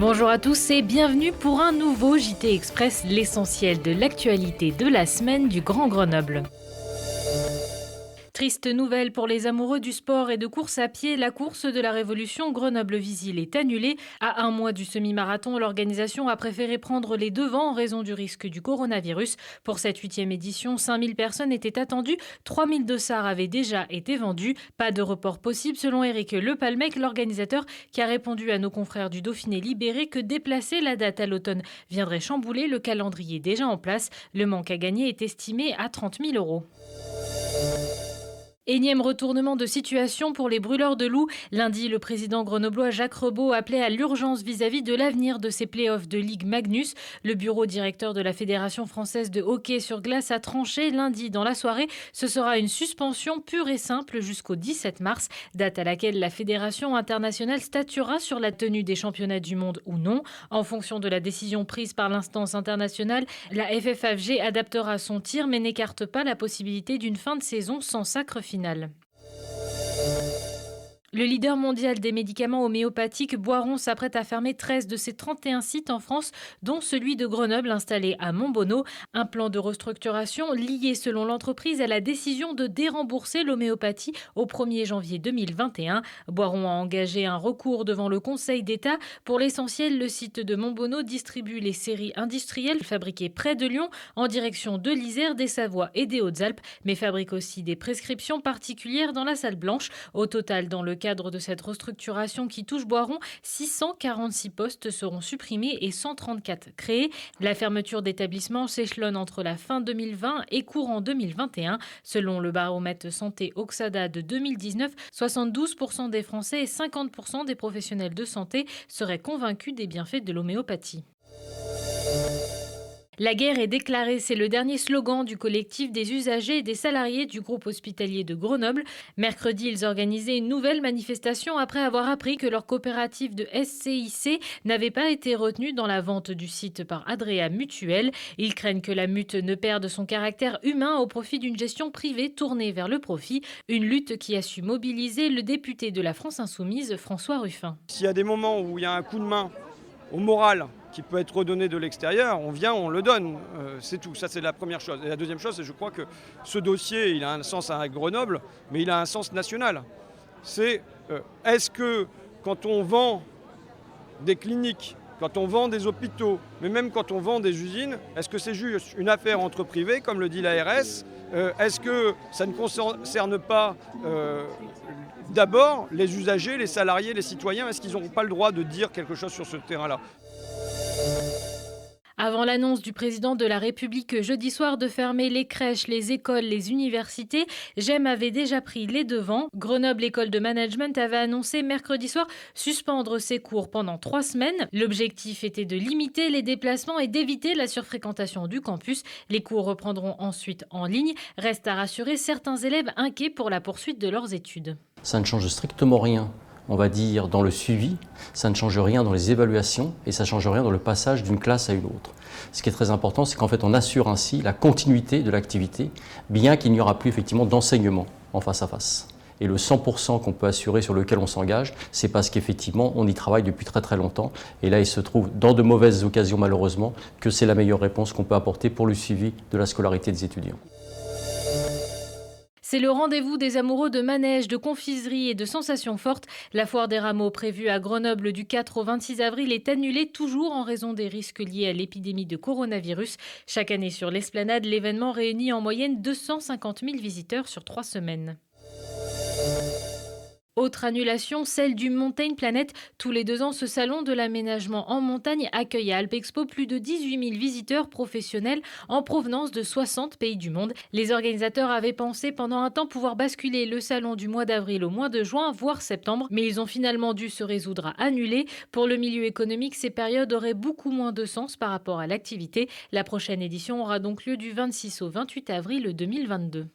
Bonjour à tous et bienvenue pour un nouveau JT Express, l'essentiel de l'actualité de la semaine du Grand Grenoble. Triste nouvelle pour les amoureux du sport et de course à pied, la course de la Révolution Grenoble-Visil est annulée. À un mois du semi-marathon, l'organisation a préféré prendre les devants en raison du risque du coronavirus. Pour cette 8e édition, 5000 personnes étaient attendues, 3000 dossards avaient déjà été vendus. Pas de report possible selon Éric Lepalmec, l'organisateur, qui a répondu à nos confrères du Dauphiné Libéré que déplacer la date à l'automne viendrait chambouler le calendrier déjà en place. Le manque à gagner est estimé à 30 000 €. Énième retournement de situation pour les brûleurs de loups. Lundi, le président grenoblois Jacques Rebaud appelait à l'urgence vis-à-vis de l'avenir de ces playoffs de Ligue Magnus. Le bureau directeur de la Fédération française de hockey sur glace a tranché lundi dans la soirée. Ce sera une suspension pure et simple jusqu'au 17 mars, date à laquelle la Fédération internationale statuera sur la tenue des championnats du monde ou non. En fonction de la décision prise par l'instance internationale, la FFHG adaptera son tir mais n'écarte pas la possibilité d'une fin de saison sans sacre final. Le leader mondial des médicaments homéopathiques, Boiron, s'apprête à fermer 13 de ses 31 sites en France, dont celui de Grenoble installé à Montbonneau. Un plan de restructuration lié, selon l'entreprise, à la décision de dérembourser l'homéopathie au 1er janvier 2021. Boiron a engagé un recours devant le Conseil d'État. Pour l'essentiel, le site de Montbonneau distribue les séries industrielles fabriquées près de Lyon en direction de l'Isère, des Savoies et des Hautes-Alpes, mais fabrique aussi des prescriptions particulières dans la salle blanche. Au total, dans le cadre de cette restructuration qui touche Boiron, 646 postes seront supprimés et 134 créés. La fermeture d'établissements s'échelonne entre la fin 2020 et courant 2021. Selon le baromètre santé Oxada de 2019, 72% des Français et 50% des professionnels de santé seraient convaincus des bienfaits de l'homéopathie. La guerre est déclarée, c'est le dernier slogan du collectif des usagers et des salariés du groupe hospitalier de Grenoble. Mercredi, ils organisaient une nouvelle manifestation après avoir appris que leur coopérative de SCIC n'avait pas été retenue dans la vente du site par Adrea Mutuel. Ils craignent que la mute ne perde son caractère humain au profit d'une gestion privée tournée vers le profit. Une lutte qui a su mobiliser le député de la France Insoumise, François Ruffin. S'il y a des moments où il y a un coup de main au moral qui peut être redonné de l'extérieur, on vient, on le donne. C'est tout. Ça, c'est la première chose. Et la deuxième chose, c'est que je crois que ce dossier, il a un sens à Grenoble, mais il a un sens national. C'est est-ce que quand on vend des cliniques, quand on vend des hôpitaux, mais même quand on vend des usines, est-ce que c'est juste une affaire entre privés, comme le dit l'ARS ? Est-ce que ça ne concerne pas d'abord les usagers, les salariés, les citoyens ? Est-ce qu'ils n'ont pas le droit de dire quelque chose sur ce terrain-là ? Avant l'annonce du président de la République jeudi soir de fermer les crèches, les écoles, les universités, GEM avait déjà pris les devants. Grenoble École de Management avait annoncé mercredi soir suspendre ses cours pendant 3 semaines. L'objectif était de limiter les déplacements et d'éviter la surfréquentation du campus. Les cours reprendront ensuite en ligne. Reste à rassurer certains élèves inquiets pour la poursuite de leurs études. Ça ne change strictement rien, on va dire, dans le suivi, ça ne change rien dans les évaluations et ça ne change rien dans le passage d'une classe à une autre. Ce qui est très important, c'est qu'en fait on assure ainsi la continuité de l'activité, bien qu'il n'y aura plus effectivement d'enseignement en face à face. Et le 100% qu'on peut assurer sur lequel on s'engage, c'est parce qu'effectivement on y travaille depuis très très longtemps. Et là il se trouve, dans de mauvaises occasions malheureusement, que c'est la meilleure réponse qu'on peut apporter pour le suivi de la scolarité des étudiants. C'est le rendez-vous des amoureux de manège, de confiserie et de sensations fortes. La foire des rameaux prévue à Grenoble du 4 au 26 avril est annulée toujours en raison des risques liés à l'épidémie de coronavirus. Chaque année sur l'esplanade, l'événement réunit en moyenne 250 000 visiteurs sur 3 semaines. Autre annulation, celle du Mountain Planet. Tous les 2 ans, ce salon de l'aménagement en montagne accueille à Alpexpo plus de 18 000 visiteurs professionnels en provenance de 60 pays du monde. Les organisateurs avaient pensé pendant un temps pouvoir basculer le salon du mois d'avril au mois de juin, voire septembre, mais ils ont finalement dû se résoudre à annuler. Pour le milieu économique, ces périodes auraient beaucoup moins de sens par rapport à l'activité. La prochaine édition aura donc lieu du 26 au 28 avril 2022.